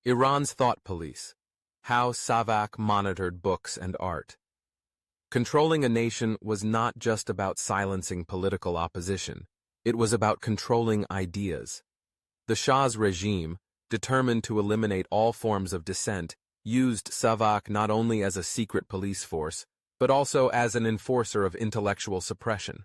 Iran's thought police. How SAVAK monitored books and art. Controlling a nation was not just about silencing political opposition. It was about controlling ideas. The Shah's regime, determined to eliminate all forms of dissent, used SAVAK not only as a secret police force, but also as an enforcer of intellectual suppression.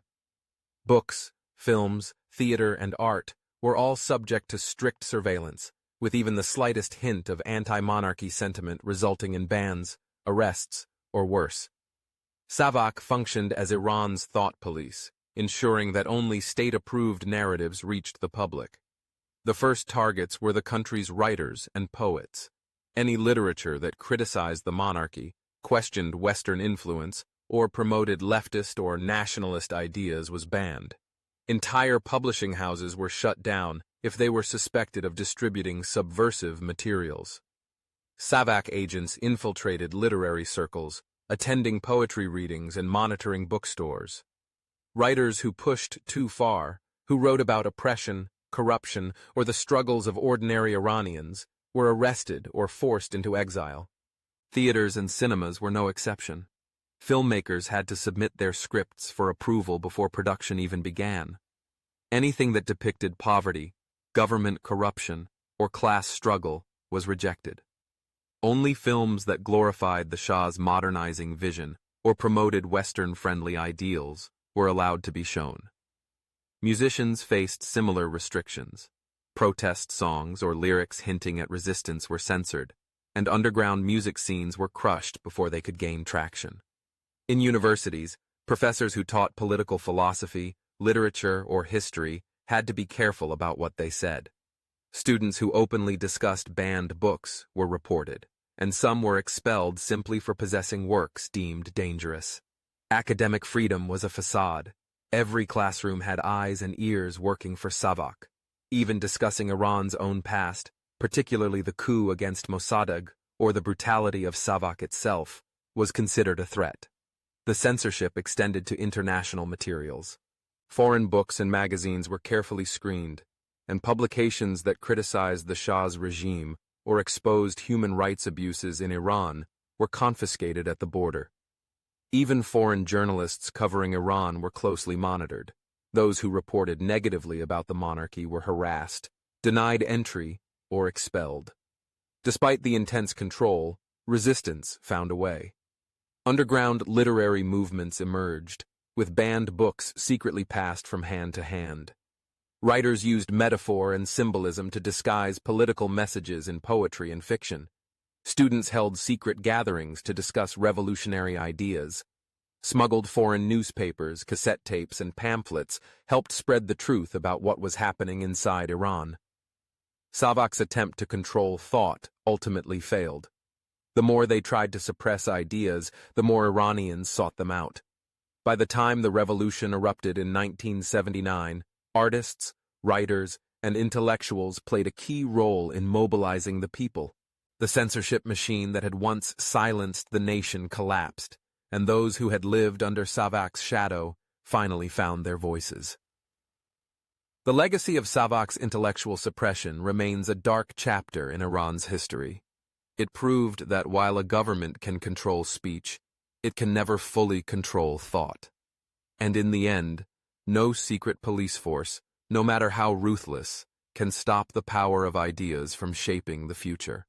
Books, films, theater, and art were all subject to strict surveillance, with even the slightest hint of anti-monarchy sentiment resulting in bans, arrests, or worse. SAVAK functioned as Iran's thought police, ensuring that only state-approved narratives reached the public. The first targets were the country's writers and poets. Any literature that criticized the monarchy, questioned Western influence, or promoted leftist or nationalist ideas was banned. Entire publishing houses were shut down if they were suspected of distributing subversive materials. SAVAK agents infiltrated literary circles, attending poetry readings and monitoring bookstores. Writers who pushed too far, who wrote about oppression, corruption, or the struggles of ordinary Iranians, were arrested or forced into exile. Theaters and cinemas were no exception. Filmmakers had to submit their scripts for approval before production even began. Anything that depicted poverty, government corruption, or class struggle was rejected. Only films that glorified the Shah's modernizing vision or promoted Western-friendly ideals were allowed to be shown. Musicians faced similar restrictions. Protest songs or lyrics hinting at resistance were censored, and underground music scenes were crushed before they could gain traction. In universities, professors who taught political philosophy, literature, or history had to be careful about what they said. Students who openly discussed banned books were reported, and some were expelled simply for possessing works deemed dangerous. Academic freedom was a facade. Every classroom had eyes and ears working for SAVAK. Even discussing Iran's own past, particularly the coup against Mossadegh or the brutality of SAVAK itself, was considered a threat. The censorship extended to international materials. Foreign books and magazines were carefully screened, and publications that criticized the Shah's regime or exposed human rights abuses in Iran were confiscated at the border. Even foreign journalists covering Iran were closely monitored. Those who reported negatively about the monarchy were harassed, denied entry, or expelled. Despite the intense control, resistance found a way. Underground literary movements emerged, with banned books secretly passed from hand to hand. Writers used metaphor and symbolism to disguise political messages in poetry and fiction. Students held secret gatherings to discuss revolutionary ideas. Smuggled foreign newspapers, cassette tapes, and pamphlets helped spread the truth about what was happening inside Iran. SAVAK's attempt to control thought ultimately failed. The more they tried to suppress ideas, the more Iranians sought them out. By the time the revolution erupted in 1979, artists, writers, and intellectuals played a key role in mobilizing the people. The censorship machine that had once silenced the nation collapsed, and those who had lived under SAVAK's shadow finally found their voices. The legacy of SAVAK's intellectual suppression remains a dark chapter in Iran's history. It proved that while a government can control speech, it can never fully control thought. And in the end, no secret police force, no matter how ruthless, can stop the power of ideas from shaping the future.